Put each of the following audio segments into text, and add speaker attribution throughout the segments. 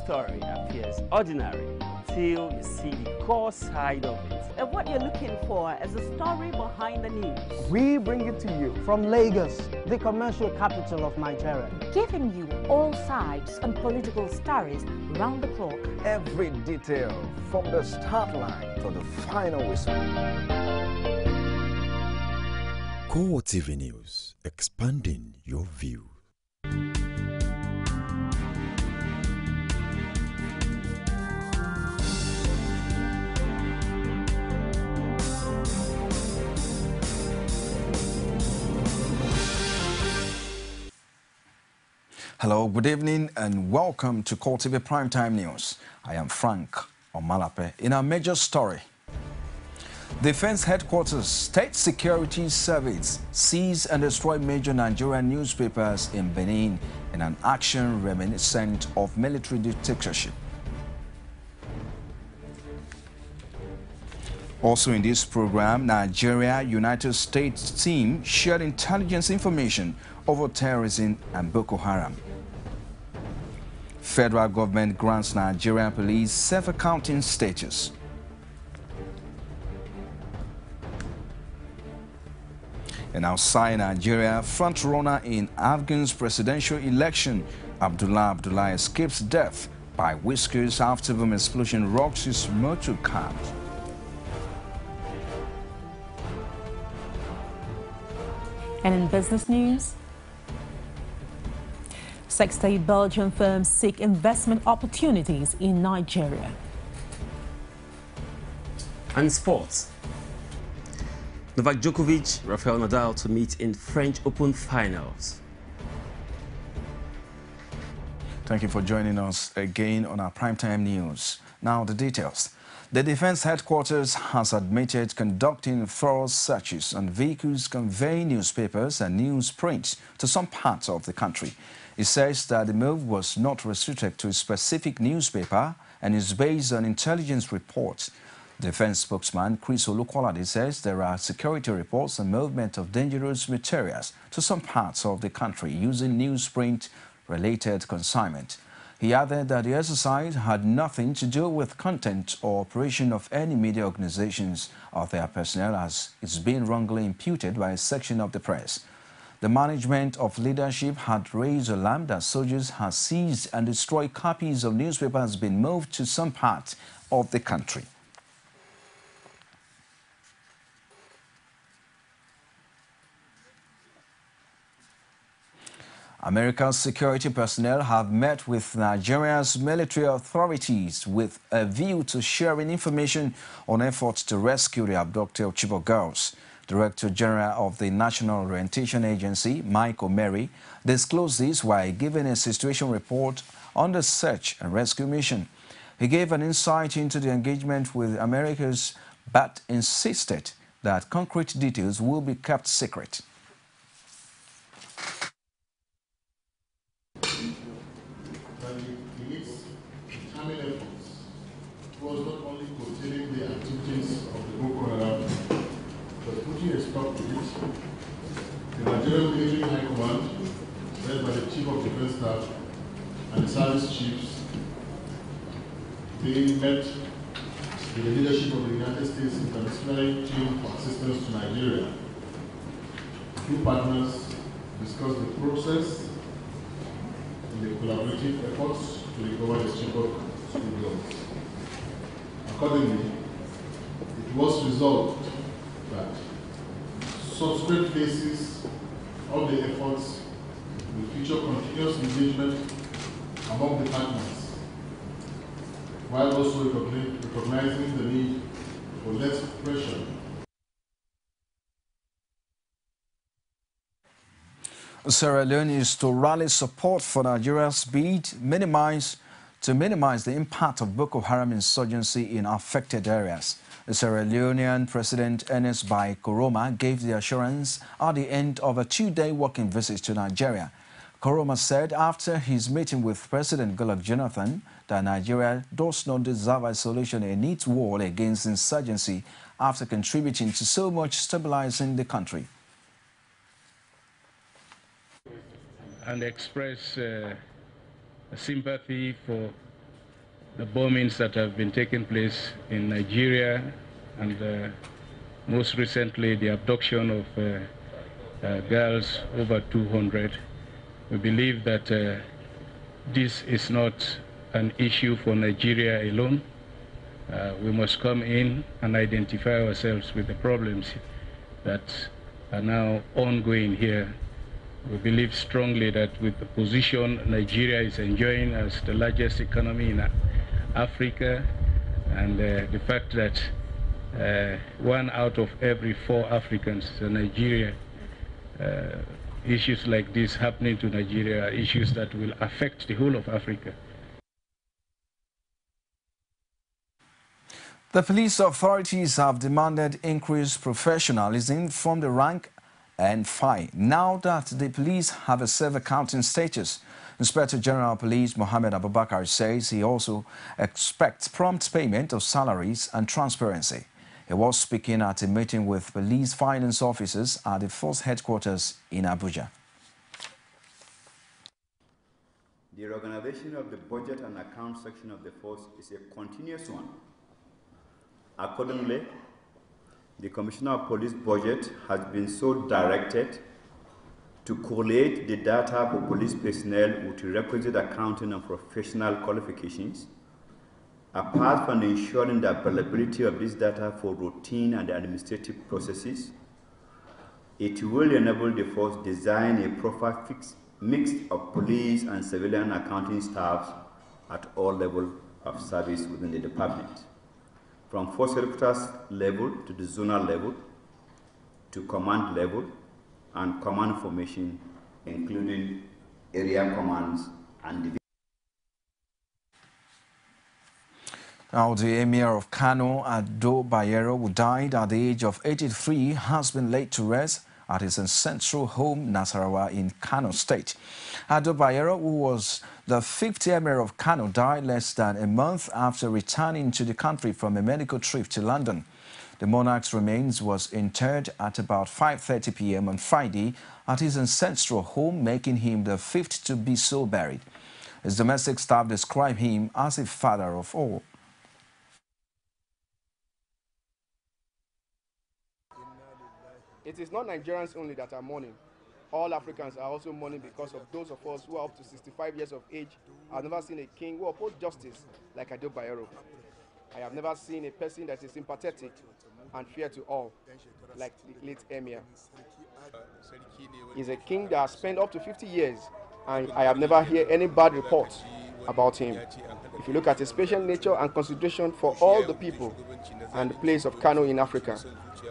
Speaker 1: story appears ordinary till you see the core side of it.
Speaker 2: And what you're looking for is the story behind the news.
Speaker 3: We bring it to you from Lagos, the commercial capital of Nigeria.
Speaker 4: Giving you all sides and political stories round the clock.
Speaker 5: Every detail from the start line to the final whistle.
Speaker 6: CoreTV News, expanding your view.
Speaker 7: Hello, good evening and welcome to CoreTV Primetime News. I am Frank Omalape. In our major story, Defense Headquarters State Security Service seized and destroyed major Nigerian newspapers in Benin in an action reminiscent of military dictatorship. Also in this program, Nigeria-United States team shared intelligence information over terrorism and Boko Haram. Federal government grants Nigerian police self-accounting status. And outside Nigeria, front-runner in Afghan's presidential election, Abdullah escapes death by whiskers after bomb explosion rocks his motor car.
Speaker 4: And in business news, 60 Belgian firms seek investment opportunities in Nigeria.
Speaker 1: And sports. Novak Djokovic, Rafael Nadal to meet in French Open finals.
Speaker 7: Thank you for joining us again on our Primetime News. Now the details. The Defense Headquarters has admitted conducting thorough searches on vehicles conveying newspapers and newsprint to some parts of the country. It says that the move was not restricted to a specific newspaper and is based on intelligence reports. Defense spokesman Chris Olukolade says there are security reports and movement of dangerous materials to some parts of the country using newsprint-related consignment. He added that the exercise had nothing to do with content or operation of any media organizations or their personnel, as it's been wrongly imputed by a section of the press. The management of leadership had raised alarm that soldiers had seized and destroyed copies of newspapers being moved to some part of the country. America's security personnel have met with Nigeria's military authorities with a view to sharing information on efforts to rescue the abducted Chibok girls. Director General of the National Orientation Agency, Mike Omeri, disclosed this while giving a situation report on the search and rescue mission. He gave an insight into the engagement with America's, but insisted that concrete details will be kept secret.
Speaker 8: Was not only curtailing the activities of the Boko Haram, but putting a stop to it. The Nigerian Military High Command, led by the Chief of Defense Staff and the service chiefs, they met with the leadership of the United States International Team for Assistance to Nigeria. The two partners discussed the process in the collaborative efforts to recover the Chibok schoolgirls. Accordingly, it was resolved that subsequent phases of the efforts will feature continuous engagement among the partners, while also recognizing the need for less pressure.
Speaker 7: Sierra Leone is to rally support for Nigeria's bid to minimize the impact of Boko Haram insurgency in affected areas. The Sierra Leonean President Ernest Bai Koroma gave the assurance at the end of a two-day working visit to Nigeria. Koroma said after his meeting with President Goodluck Jonathan that Nigeria does not deserve isolation and needs war against insurgency after contributing to so much stabilizing the country.
Speaker 9: And express sympathy for the bombings that have been taking place in Nigeria, and most recently the abduction of girls, over 200. We believe that this is not an issue for Nigeria alone. We must come in and identify ourselves with the problems that are now ongoing here. We believe strongly that with the position Nigeria is enjoying as the largest economy in Africa, and the fact that 1 out of every 4 Africans in Nigeria, issues like this happening to Nigeria are issues that will affect the whole of Africa.
Speaker 7: The police authorities have demanded increased professionalism from the rank and file now that the police have a self-accounting status. Inspector General of Police Mohammed Abubakar says he also expects prompt payment of salaries and transparency. He was speaking at a meeting with police finance officers at the force headquarters in Abuja.
Speaker 10: The reorganization of the budget and account section of the force is a continuous one. Accordingly, the Commissioner of Police budget has been so directed to collate the data for police personnel with requisite accounting and professional qualifications, apart from ensuring the availability of this data for routine and administrative processes. It will enable the force design a proper mix of police and civilian accounting staffs at all levels of service within the department, from force headquarters level to the zonal level, to command level, and command formation, including area commands and divisions.
Speaker 7: Now, the Emir of Kano, Ado Bayero, who died at the age of 83, has been laid to rest at his ancestral home, Nasarawa, in Kano State. Ado Bayero, who was the 5th Emir of Kano, died less than a month after returning to the country from a medical trip to London. The monarch's remains was interred at about 5:30 p.m. on Friday at his ancestral home, making him the 5th to be so buried. His domestic staff describe him as a father of all.
Speaker 11: It is not Nigerians only that are mourning. All Africans are also mourning because of those of us who are up to 65 years of age. I've never seen a king who upholds justice like Ado Bayero. I have never seen a person that is sympathetic and fair to all, like the late Emir. He's a king that has spent up to 50 years, and I have never heard any bad reports about him. If you look at his patient nature and consideration for all the people and the place of Kano in Africa,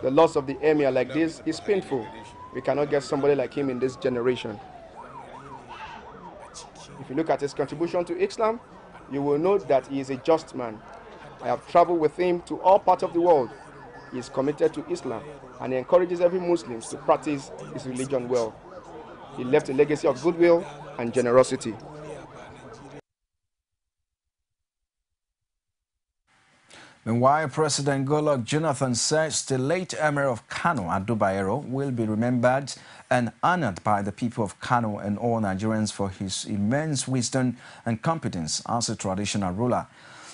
Speaker 11: the loss of the Emir like this is painful. We cannot get somebody like him in this generation. If you look at his contribution to Islam, you will know that he is a just man. I have traveled with him to all parts of the world. He is committed to Islam, and he encourages every Muslim to practice his religion well. He left a legacy of goodwill and generosity.
Speaker 7: Meanwhile, President Goodluck Jonathan says the late Emir of Kano, Ado Bayero, will be remembered and honored by the people of Kano and all Nigerians for his immense wisdom and competence as a traditional ruler.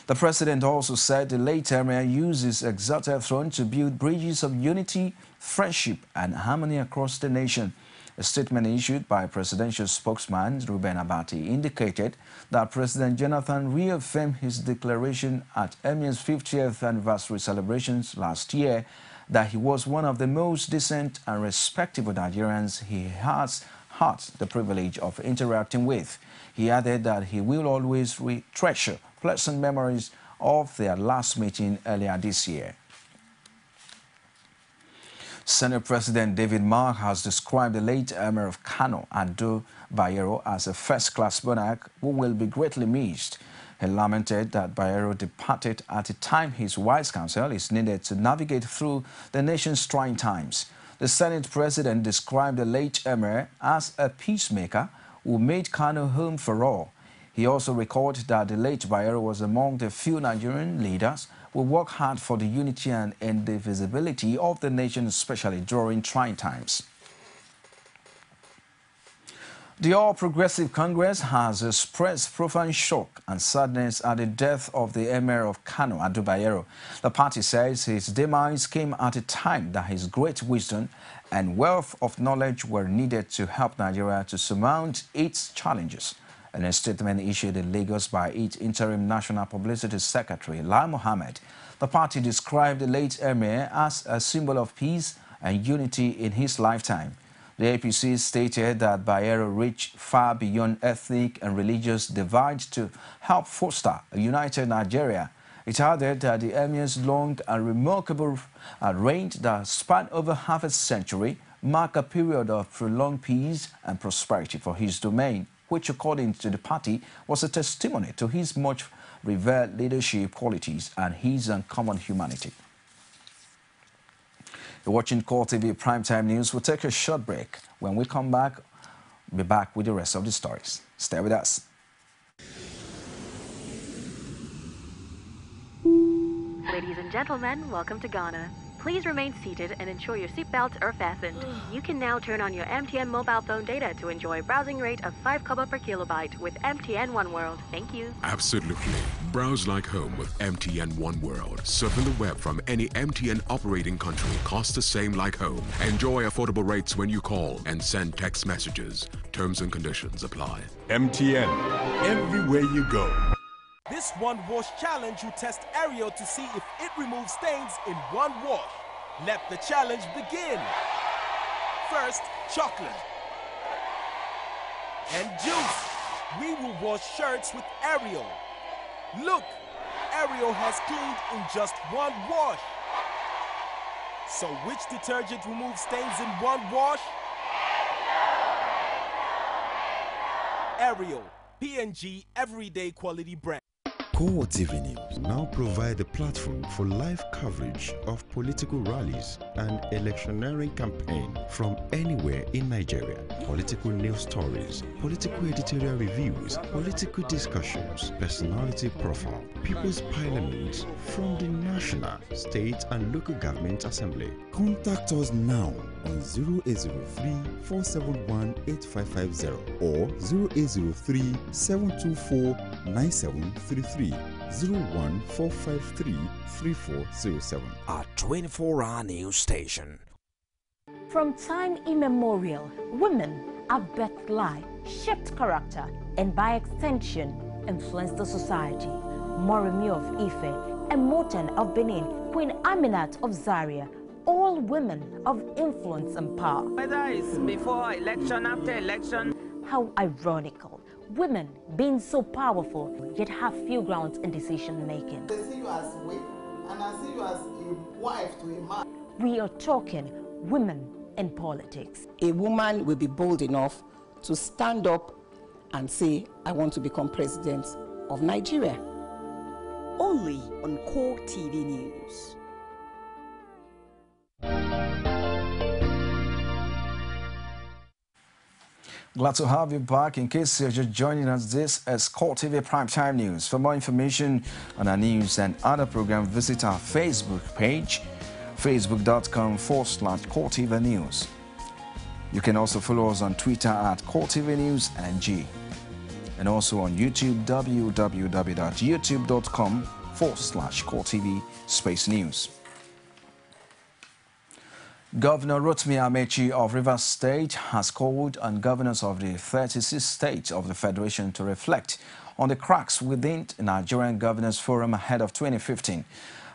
Speaker 7: The president also said the late Emir used his exalted throne to build bridges of unity, friendship, and harmony across the nation. A statement issued by presidential spokesman Ruben Abati indicated that President Jonathan reaffirmed his declaration at Emir's 50th anniversary celebrations last year that he was one of the most decent and respectable Nigerians he has had the privilege of interacting with. He added that he will always treasure pleasant memories of their last meeting earlier this year. Senate President David Mark has described the late Emir of Kano, Ado Bayero, as a first-class monarch who will be greatly missed. He lamented that Bayero departed at a time his wise counsel is needed to navigate through the nation's trying times. The Senate President described the late Emir as a peacemaker who made Kano home for all. He also recalled that the late Bayero was among the few Nigerian leaders who worked hard for the unity and indivisibility of the nation, especially during trying times. The All Progressive Congress has expressed profound shock and sadness at the death of the Emir of Kano, Ado Bayero. The party says his demise came at a time that his great wisdom and wealth of knowledge were needed to help Nigeria to surmount its challenges. In a statement issued in Lagos by its interim National Publicity Secretary, Lai Mohammed, the party described the late Emir as a symbol of peace and unity in his lifetime. The APC stated that Bayero reached far beyond ethnic and religious divides to help foster a united Nigeria. It added that the Emir's long and remarkable reign that spanned over half a century marked a period of prolonged peace and prosperity for his domain, which, according to the party, was a testimony to his much revered leadership qualities and his uncommon humanity. You're watching CoreTV Primetime News. We'll take a short break. When we come back, we'll be back with the rest of the stories. Stay with us.
Speaker 12: Ladies and gentlemen, welcome to Ghana. Please remain seated and ensure your seatbelts are fastened. You can now turn on your MTN mobile phone data to enjoy a browsing rate of 5 kobo per kilobyte with MTN One World. Thank you.
Speaker 13: Absolutely. Browse like home with MTN One World. Surfing the web from any MTN operating country costs the same like home. Enjoy affordable rates when you call and send text messages. Terms and conditions apply.
Speaker 14: MTN. Everywhere you go.
Speaker 15: This one wash challenge will test Ariel to see if it removes stains in one wash. Let the challenge begin. First, chocolate and juice. We will wash shirts with Ariel. Look, Ariel has cleaned in just one wash. So which detergent removes stains in one wash? Ariel, P&G Everyday Quality Brand.
Speaker 6: CoreTV News now provide a platform for live coverage of political rallies and electioneering campaign from anywhere in Nigeria. Political news stories, political editorial reviews, political discussions, personality profile, People's Parliament from the National, State and Local Government Assembly. Contact us now on 0803-471-8550 or 0803-724-9733. 01453-3407.
Speaker 16: Our 24-hour news station.
Speaker 17: From time immemorial, women have birthed life, shaped character, and by extension, influenced the society. Moremi of Ife, Emotan of Benin, Queen Aminat of Zaria, all women of influence and power.
Speaker 18: Whether it's before election, after election.
Speaker 17: How ironical. Women being so powerful, yet have few grounds in decision making.
Speaker 19: They see you as weak, and I see you as a wife to a man.
Speaker 17: We are talking women in politics.
Speaker 20: A woman will be bold enough to stand up and say, I want to become president of Nigeria.
Speaker 2: Only on CoreTV News.
Speaker 7: Glad to have you back. In case you're just joining us, this is CoreTV Primetime News. For more information on our news and other programs, visit our Facebook page, facebook.com/CoreTV News. You can also follow us on Twitter at CoreTV News NG, and also on YouTube, www.youtube.com/CoreTV News. Governor Rotimi Amechi of Rivers State has called on governors of the 36 states of the Federation to reflect on the cracks within the Nigerian Governors Forum ahead of 2015.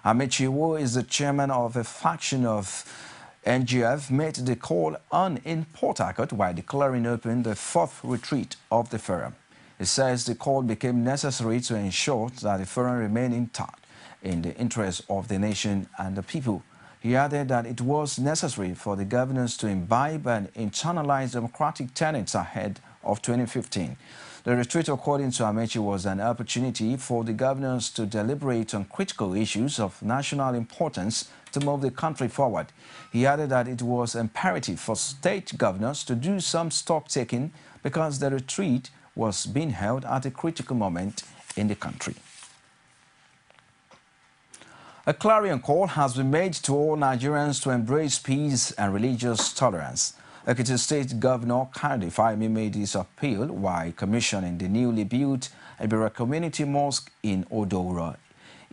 Speaker 7: Amechi, who is the chairman of a faction of NGF, made the call on in Port Harcourt while declaring open the fourth retreat of the forum. He says the call became necessary to ensure that the forum remained intact in the interest of the nation and the people. He added that it was necessary for the governors to imbibe and internalize democratic tenets ahead of 2015. The retreat, according to Amechi, was an opportunity for the governors to deliberate on critical issues of national importance to move the country forward. He added that it was imperative for state governors to do some stock-taking because the retreat was being held at a critical moment in the country. A clarion call has been made to all Nigerians to embrace peace and religious tolerance. Ekiti State Governor Kayode Fayemi made his appeal while commissioning the newly built Ibira Community Mosque in Odora,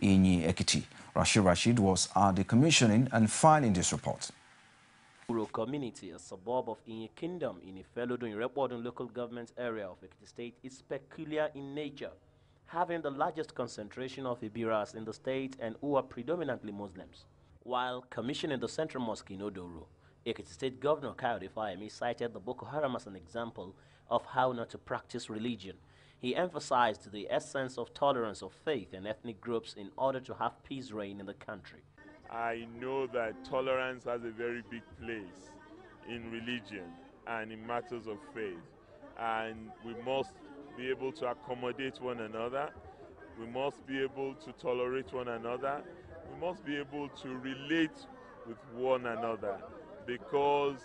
Speaker 7: Inyi Ekiti. Rashid was at the commissioning and filing this report.
Speaker 21: Uro community, a suburb of Inyi Kingdom in Ifelodun, Irebodun local government area of Ekiti State, is peculiar in nature, having the largest concentration of Ibiras in the state and who are predominantly Muslims. While commissioning the central mosque in Odoro, Ekiti State Governor Kayode Fayemi cited the Boko Haram as an example of how not to practice religion. He emphasized the essence of tolerance of faith and ethnic groups in order to have peace reign in the country.
Speaker 22: I know that tolerance has a very big place in religion and in matters of faith, and we must be able to accommodate one another. We must be able to tolerate one another. We must be able to relate with one another, because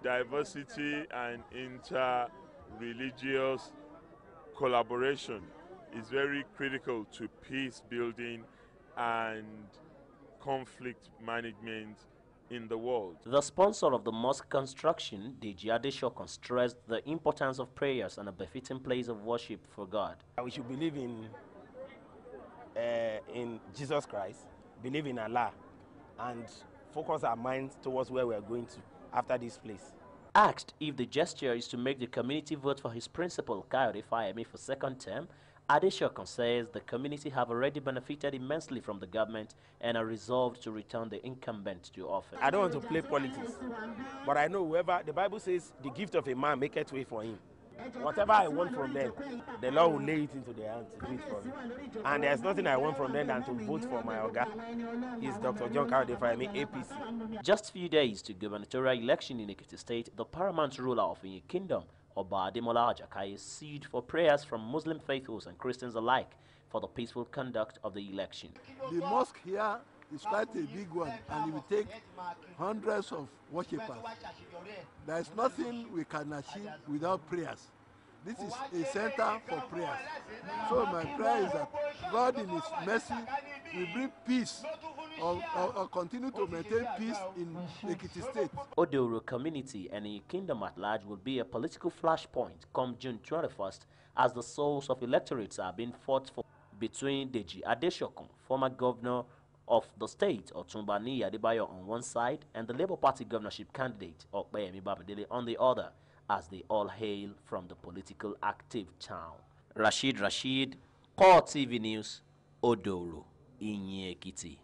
Speaker 22: diversity and inter-religious collaboration is very critical to peace building and conflict management in the world.
Speaker 21: The sponsor of the mosque construction, Deji Adeshokon, stressed the importance of prayers and a befitting place of worship for God.
Speaker 23: We should believe in Jesus Christ, believe in Allah, and focus our minds towards where we are going to after this place.
Speaker 21: Asked if the gesture is to make the community vote for his principal, Kayode Fayemi, for second term, Adeshokon says the community have already benefited immensely from the government and are resolved to return the incumbent to office.
Speaker 23: I don't want to play politics, but I know whoever, the Bible says, the gift of a man maketh way for him. Whatever I want from them, the Lord will lay it into their hands to do it for me. And there's nothing I want from them than to vote for my Oga. He's Dr. John Kayode Fayemi, APC.
Speaker 21: Just few days to gubernatorial election in Ekiti State, the paramount ruler of Inyi Kingdom, Oba Ademola Ajakaye, sued for prayers from Muslim faithfuls and Christians alike for the peaceful conduct of the election.
Speaker 24: The mosque here is quite a big one, and it will take hundreds of worshippers. There is nothing we can achieve without prayers. This is a center for prayers. So my prayer is that God in His mercy will bring peace or continue to maintain peace in Ekiti State.
Speaker 21: Odoro community and the kingdom at large will be a political flashpoint come June 21st as the souls of electorates are being fought for between Deji Adeshokon, former governor of the state, Otunbani Adebayo on one side, and the Labour Party governorship candidate, Okpeyemi Bamidele, on the other, as they all hail from the political active town. Rashid, CoreTV News, Odoro, Inyi Ekiti.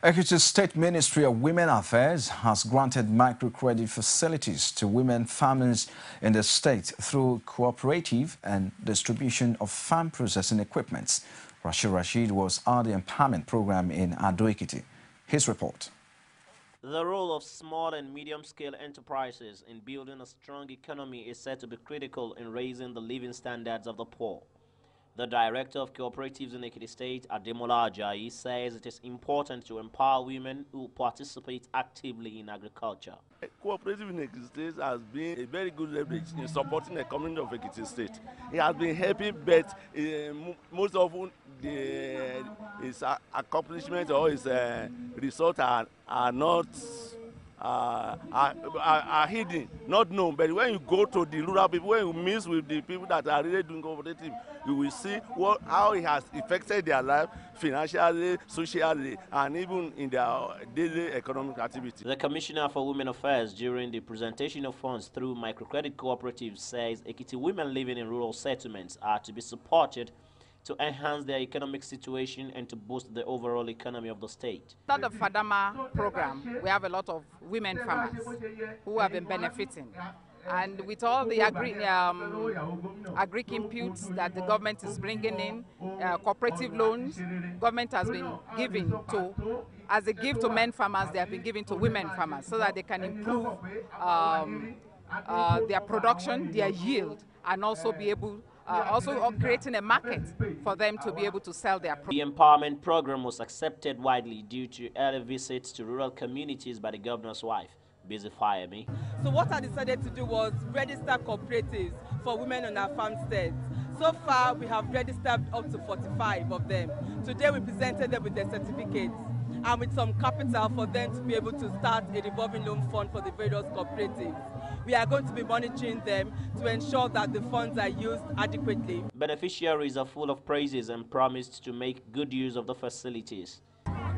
Speaker 7: Ekiti State Ministry of Women Affairs has granted microcredit facilities to women farmers in the state through cooperative and distribution of farm processing equipment. Rashid was at the empowerment program in Ado Ekiti. His report.
Speaker 21: The role of small and medium-scale enterprises in building a strong economy is said to be critical in raising the living standards of the poor. The director of cooperatives in Ekiti State, Ademola Ajayi, says it is important to empower women who participate actively in agriculture.
Speaker 25: Cooperative in Ekiti State has been a very good leverage in supporting the community of Ekiti State. It has been helping, but most often his accomplishments or his results are not are hidden, not known. But when you go to the rural people, when you meet with the people that are really doing cooperative, you will see how it has affected their life financially, socially, and even in their daily economic activity.
Speaker 21: The Commissioner for Women Affairs, during the presentation of funds through microcredit cooperatives, says Ekiti women living in rural settlements are to be supported to enhance their economic situation and to boost the overall economy of the state.
Speaker 26: Under the Fadama program, we have a lot of women farmers who have been benefiting. And with all the agri inputs that the government is bringing in, cooperative loans, government has been giving to, as a gift to men farmers, they have been giving to women farmers so that they can improve their production, their yield, and also be able also creating a market for them to be able to sell their products.
Speaker 21: The empowerment program was accepted widely due to early visits to rural communities by the governor's wife, Busy Fayemi.
Speaker 27: So what I decided to do was register cooperatives for women on our farmsteads. So far, we have registered up to 45 of them. Today, we presented them with their certificates. and with some capital for them to be able to start a revolving loan fund for the various cooperatives. We are going to be monitoring them to ensure that the funds are used adequately.
Speaker 21: Beneficiaries are full of praises and promised to make good use of the facilities.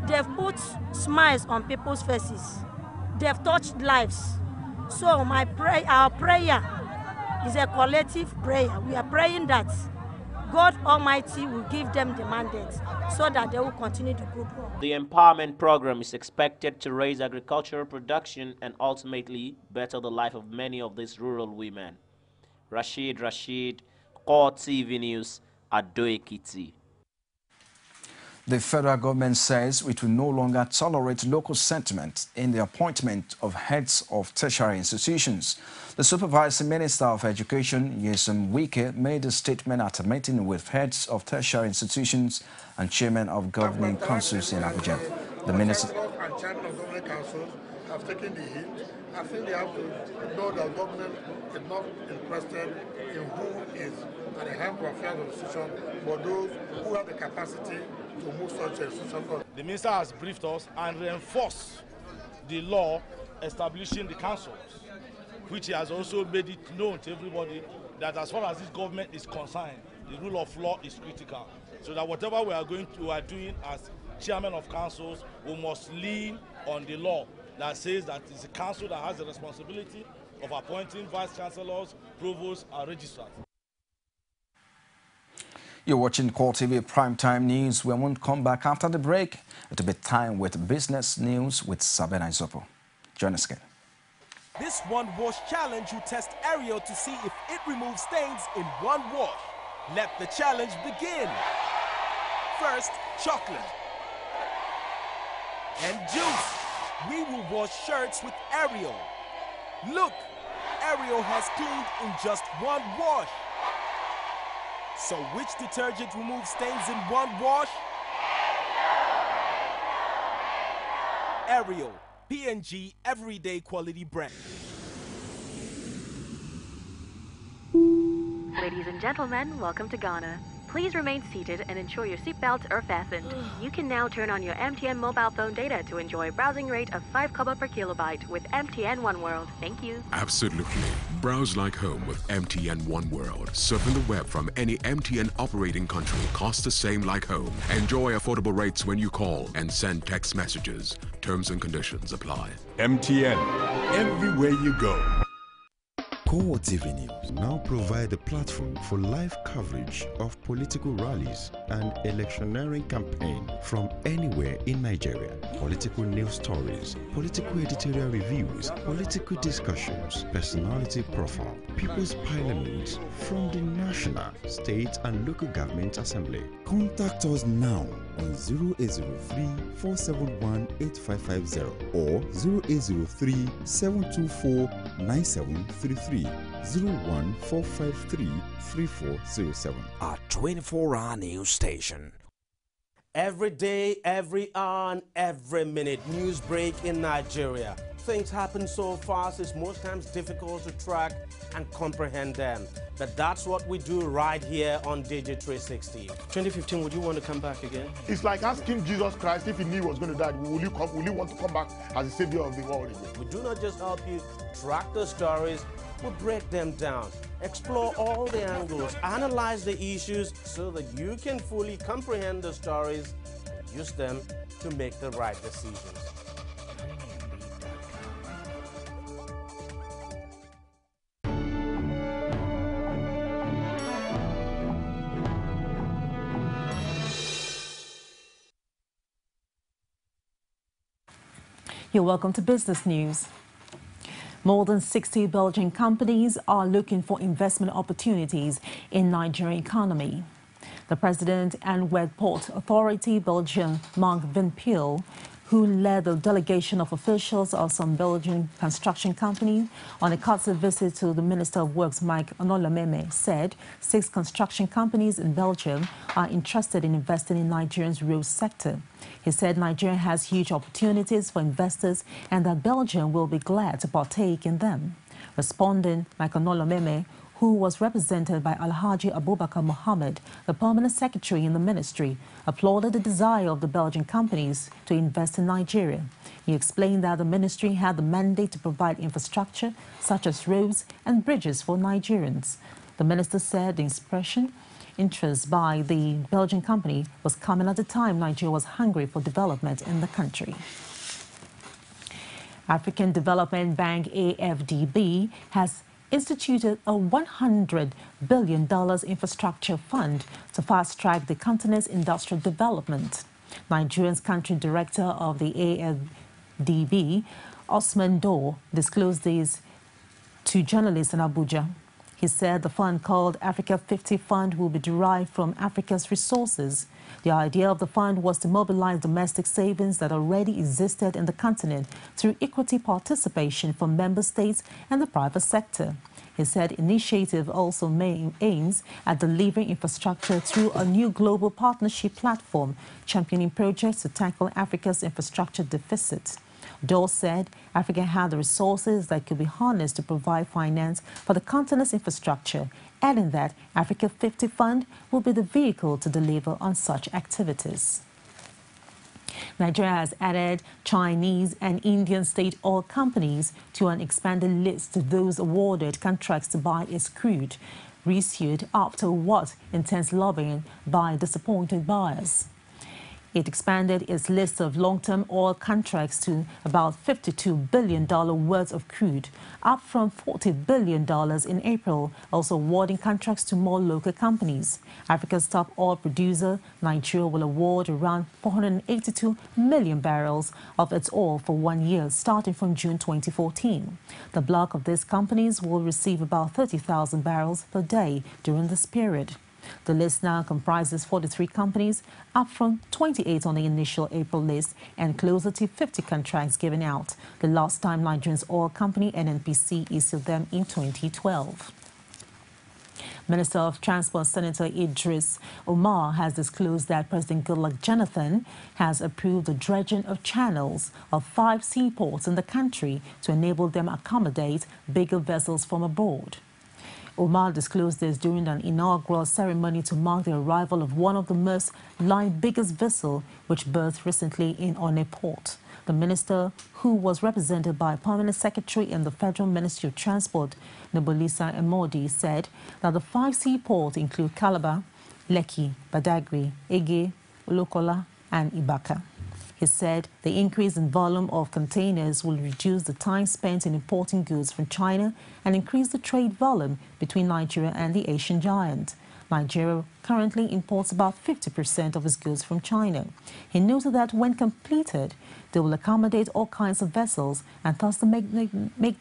Speaker 1: They've put smiles on people's faces. They've touched lives. So our prayer is a collective prayer. We are praying that God Almighty will give them the mandate so that they will continue the good work.
Speaker 21: The empowerment program is expected to raise agricultural production and ultimately better the life of many of these rural women. Rashid, CoreTV News, Ado Ekiti.
Speaker 7: The federal government says it will no longer tolerate local sentiment in the appointment of heads of tertiary institutions. The Supervising Minister of Education, Nyesom Wike, made a statement at a meeting with heads of tertiary institutions and chairmen of governing councils in Abuja. The minister
Speaker 24: and chairman of governing councils have taken the hint. I think they have to know that government is not interested in who is at the helm of affairs of the institution, but those who have the capacity to move such a institution.
Speaker 3: The minister has briefed us and reinforced the law establishing the councils, which he has also made it known to everybody that as far as this government is concerned, the rule of law is critical. So that whatever we are doing as chairman of councils, we must lean on the law that says that it's the council that has the responsibility of appointing vice chancellors, provosts, and registrars.
Speaker 7: You're watching CoreTV Primetime News. We won't come back after the break. It'll be time with business news with Sabena Isopo. Join us again.
Speaker 15: This one wash challenge will test Ariel to see if it removes stains in one wash. Let the challenge begin. First, chocolate and juice. We will wash shirts with Ariel. Look, Ariel has cleaned in just one wash. So which detergent removes stains in one wash? Ariel, P&G Everyday Quality Brand.
Speaker 12: Ladies and gentlemen, welcome to Ghana. Please remain seated and ensure your seatbelts are fastened. You can now turn on your MTN mobile phone data to enjoy a browsing rate of 5 kobo per kilobyte with MTN One World. Thank you.
Speaker 13: Absolutely. Browse like home with MTN One World. Surfing the web from any MTN operating country costs the same like home. Enjoy affordable rates when you call and send text messages. Terms and conditions apply.
Speaker 14: MTN, everywhere you go.
Speaker 6: CoreTV News now provide a platform for live coverage of political rallies and electioneering campaign from anywhere in Nigeria. Political news stories, political editorial reviews, political discussions, personality profile, people's parliament from the national, state and local government assembly. Contact us now on 0803-471-8550 or 0803-724-9733. 01453-3407.
Speaker 16: Our 24-hour news station.
Speaker 4: Every day, every hour, and every minute, news break in Nigeria. Things happen so fast, it's most times difficult to track and comprehend them. But that's what we do right here on Digi360. 2015, would you want to come back again?
Speaker 24: It's like asking Jesus Christ if he knew he was going to die, will you want to come back as the savior of the world again?
Speaker 4: We do not just help you track the stories, we break them down, explore all the angles, analyze the issues so that you can fully comprehend the stories and use them to make the right decisions.
Speaker 5: You're welcome to Business News. More than 60 Belgian companies are looking for investment opportunities in Nigerian economy. The President and Wet Port Authority, Belgian Mark Van Peel, who led the delegation of officials of some Belgian construction companies on a courtesy visit to the Minister of Works, Mike Onolameme, said 6 construction companies in Belgium are interested in investing in Nigeria's road sector. He said Nigeria has huge opportunities for investors and that Belgium will be glad to partake in them. Responding, Mike Onolameme, who was represented by Alhaji Abubakar Mohammed, the permanent secretary in the ministry, applauded the desire of the Belgian companies to invest in Nigeria. He explained that the ministry had the mandate to provide infrastructure such as roads and bridges for Nigerians. The minister said the expression interest by the Belgian company was coming at a time Nigeria was hungry for development in the country. African Development Bank AFDB has instituted a $100 billion infrastructure fund to fast-track the continent's industrial development. Nigeria's country director of the AFDB, Osman Dor, disclosed this to journalists in Abuja. He said the fund, called Africa 50 Fund, will be derived from Africa's resources. The idea of the fund was to mobilize domestic savings that already existed in the continent through equity participation from member states and the private sector. He said initiative also aims at delivering infrastructure through a new global partnership platform, championing projects to tackle Africa's infrastructure deficit. Dole said Africa had the resources that could be harnessed to provide finance for the continent's infrastructure, adding that Africa 50 Fund will be the vehicle to deliver on such activities. Nigeria has added Chinese and Indian state oil companies to an expanded list of those awarded contracts to buy its crude, reissued after what intense lobbying by disappointed buyers. It expanded its list of long-term oil contracts to about $52 billion worth of crude, up from $40 billion in April, also awarding contracts to more local companies. Africa's top oil producer, Nigeria, will award around 482 million barrels of its oil for 1 year, starting from June 2014. The block of these companies will receive about 30,000 barrels per day during this period. The list now comprises 43 companies, up from 28 on the initial April list and closer to 50 contracts given out, the last time Nigeria's oil company NNPC issued them in 2012. Minister of Transport Senator Idris Omar has disclosed that President Goodluck Jonathan has approved the dredging of channels of 5 seaports in the country to enable them accommodate bigger vessels from abroad. Omar disclosed this during an inaugural ceremony to mark the arrival of one of the most biggest vessels, which berthed recently in Onne Port. The minister, who was represented by Permanent Secretary in the Federal Ministry of Transport, Nobolisa Emodi, said that the 5 seaports include Calabar, Lekki, Badagry, Ege, Olokola, and Ibaka. He said the increase in volume of containers will reduce the time spent in importing goods from China and increase the trade volume between Nigeria and the Asian giant. Nigeria currently imports about 50% of its goods from China. He noted that when completed, they will accommodate all kinds of vessels and thus make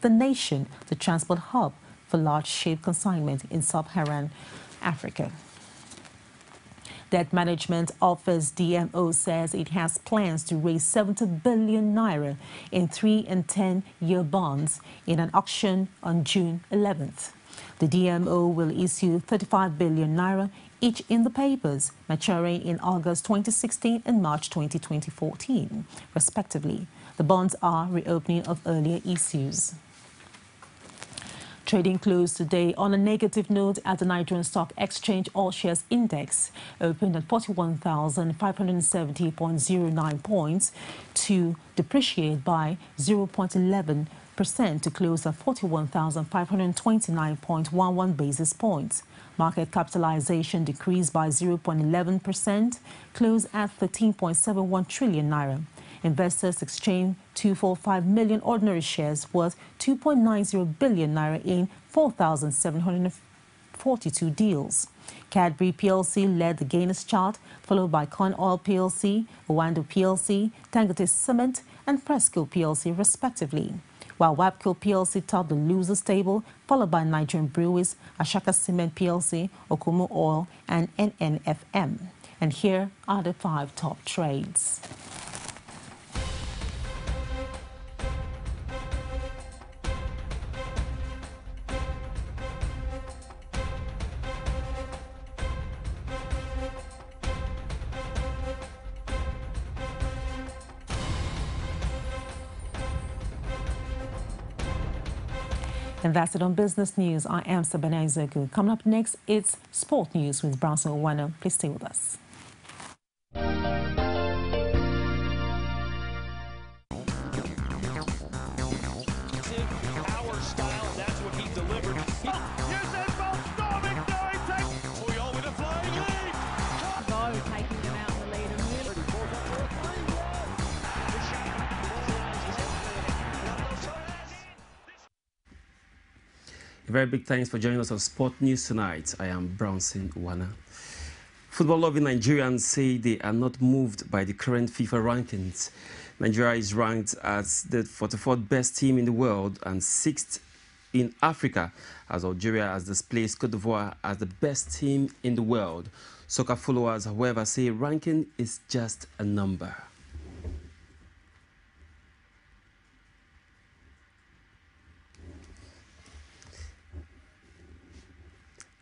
Speaker 5: the nation the transport hub for large ship consignment in sub-Saharan Africa. Debt Management Office DMO says it has plans to raise 70 billion naira in 3- and 10-year bonds in an auction on June 11th. The DMO will issue 35 billion naira each in the papers, maturing in August 2016 and March 2014, respectively. The bonds are reopening of earlier issues. Trading closed today on a negative note at the Nigerian Stock Exchange All Shares Index, opened at 41,570.09 points to depreciate by 0.11% to close at 41,529.11 basis points. Market capitalization decreased by 0.11%, closed at 13.71 trillion naira. Investors exchanged 245 million ordinary shares worth 2.90 billion naira in 4,742 deals. Cadbury PLC led the gainers chart, followed by Corn Oil PLC, Owando PLC, Dangote Cement, and Presco PLC, respectively. While Wapco PLC topped the losers table, followed by Nigerian Breweries, Ashaka Cement PLC, Okumu Oil, and NNFM. And here are the 5 top trades. And that's it on business news. I am Sabina Izoku. Coming up next, it's sport news with Bronson Owano. Please stay with us.
Speaker 8: A very big thanks for joining us on Sport News tonight. I am Bronson Wana. Football-loving Nigerians say they are not moved by the current FIFA rankings. Nigeria is ranked as the 44th best team in the world and 6th in Africa, as Algeria has displaced Cote d'Ivoire as the best team in the world. Soccer followers, however, say ranking is just a number.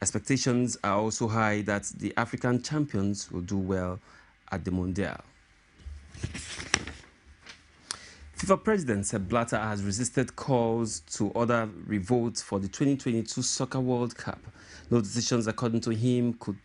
Speaker 8: Expectations are also high that the African champions will do well at the Mondial. FIFA President Sepp Blatter has resisted calls to order revote for the 2022 Soccer World Cup. No decisions, according to him, could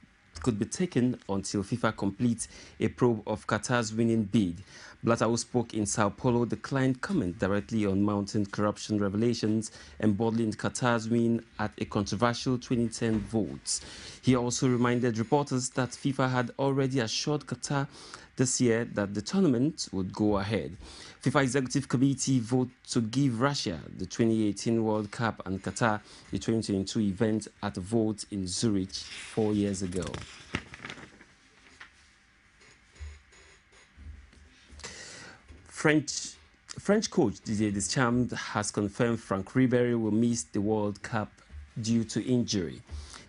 Speaker 8: be taken until FIFA completes a probe of Qatar's winning bid. Blatter, who spoke in Sao Paulo, declined comment directly on mounting corruption revelations embodying Qatar's win at a controversial 2010 vote. He also reminded reporters that FIFA had already assured Qatar this year that the tournament would go ahead. FIFA Executive Committee voted to give Russia the 2018 World Cup and Qatar the 2022 event at a vote in Zurich 4 years ago. French coach Didier Deschamps has confirmed Franck Ribéry will miss the World Cup due to injury.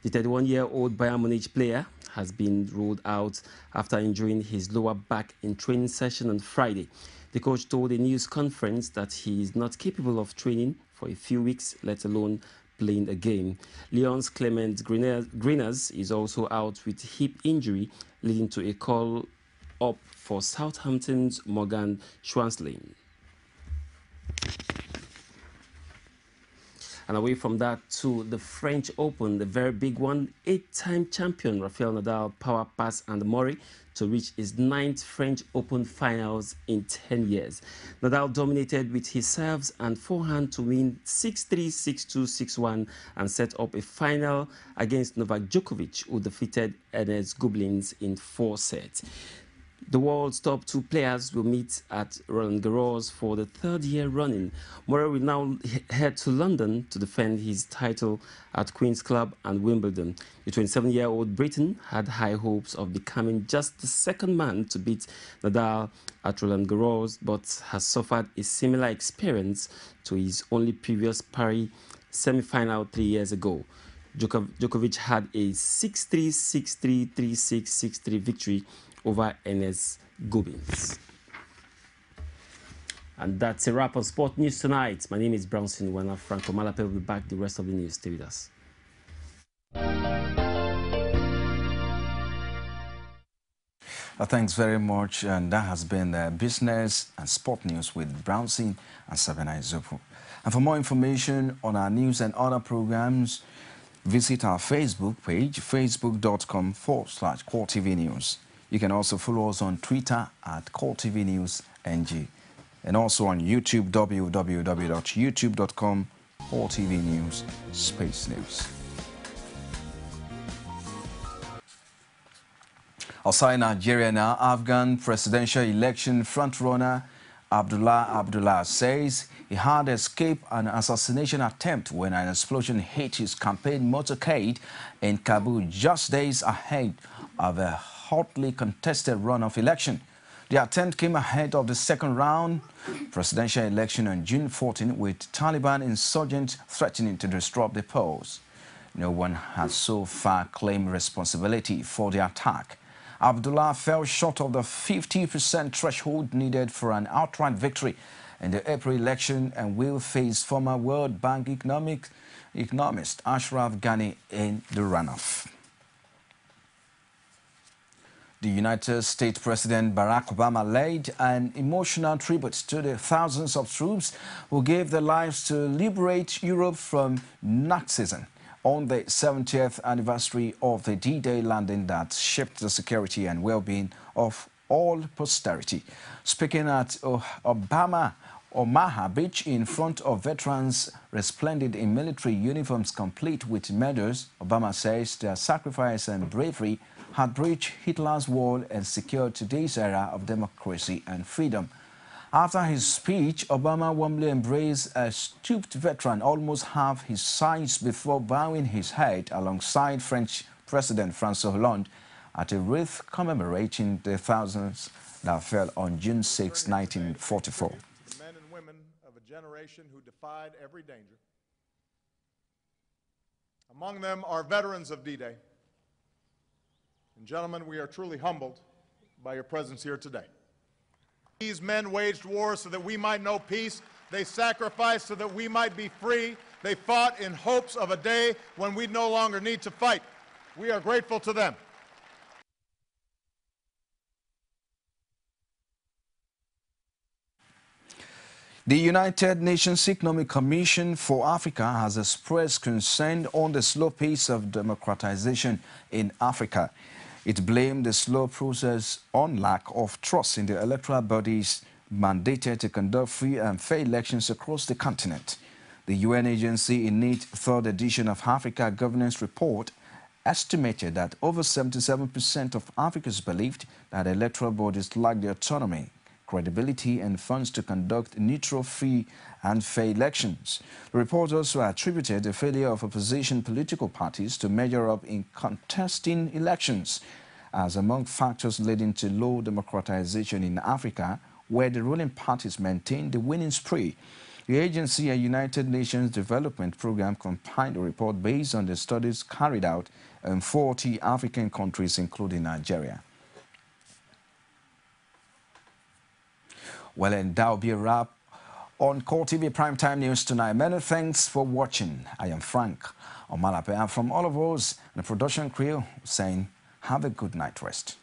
Speaker 8: The 31-year-old Bayern Munich player has been ruled out after injuring his lower back in training session on Friday. The coach told a news conference that he is not capable of training for a few weeks, let alone playing a game. Lyon's Clement Greeners is also out with hip injury, leading to a call up for Southampton's Morgan Schwanzlin. And away from that to the French Open, the very big one, 8-time champion Rafael Nadal power passed Andy Murray to reach his 9th French Open finals in 10 years. Nadal dominated with his serves and forehand to win 6-3, 6-2, 6-1 and set up a final against Novak Djokovic, who defeated Ernest Gobelins in 4 sets. The world's top 2 players will meet at Roland Garros for the 3rd year running. Murray will now head to London to defend his title at Queen's Club and Wimbledon. The 27-year-old Briton had high hopes of becoming just the 2nd man to beat Nadal at Roland Garros, but has suffered a similar experience to his only previous Paris semi-final 3 years ago. Djokovic had a 6-3, 6-3, 3-6, 6-3 victory over Ernest Gobelins. And that's a wrap on Sport News tonight. My name is Bronson Wana. Franco Malape will be back the rest of the news. Stay with us.
Speaker 7: Thanks very much. And that has been Business and Sport News with Bronson and Sabina Izoku. And for more information on our news and other programs, visit our Facebook page, facebook.com/CoreTV News. You can also follow us on Twitter at CoreTV News NG, and also on YouTube, www.youtube.com/CoreTV News Space News. Outside Nigeria now, Afghan presidential election frontrunner Abdullah says he had escaped an assassination attempt when an explosion hit his campaign motorcade in Kabul just days ahead of a hotly contested runoff election. The attempt came ahead of the second round presidential election on June 14, with Taliban insurgents threatening to disrupt the polls. No one has so far claimed responsibility for the attack. Abdullah fell short of the 50% threshold needed for an outright victory in the April election and will face former World Bank economist Ashraf Ghani in the runoff. The United States President Barack Obama laid an emotional tribute to the thousands of troops who gave their lives to liberate Europe from Nazism on the 70th anniversary of the D-Day landing that shaped the security and well-being of all posterity. Speaking at Omaha Beach in front of veterans resplendent in military uniforms complete with medals, Obama says their sacrifice and bravery had breached Hitler's wall and secured today's era of democracy and freedom. After his speech, Obama warmly embraced a stooped veteran almost half his size before bowing his head alongside French President François Hollande at a wreath commemorating the thousands that fell on June 6, 1944.
Speaker 9: Men and women of a generation who defied every danger. Among them are veterans of D-Day. And gentlemen, we are truly humbled by your presence here today. These men waged war so that we might know peace. They sacrificed so that we might be free. They fought in hopes of a day when we no longer need to fight. We are grateful to them.
Speaker 7: The United Nations Economic Commission for Africa has expressed concern on the slow pace of democratization in Africa. It blamed the slow process on lack of trust in the electoral bodies mandated to conduct free and fair elections across the continent. The UN agency in its third edition of Africa Governance Report estimated that over 77% of Africans believed that electoral bodies lack the autonomy, credibility and funds to conduct neutral, free and fair elections. The report also attributed the failure of opposition political parties to measure up in contesting elections as among factors leading to low democratization in Africa, where the ruling parties maintain the winning spree. The agency and United Nations Development Programme compiled a report based on the studies carried out in 40 African countries, including Nigeria. Well, and that'll be a wrap on CoreTV Primetime News tonight. Many thanks for watching. I am Frank Omalape, and from all of us and the production crew saying, have a good night rest.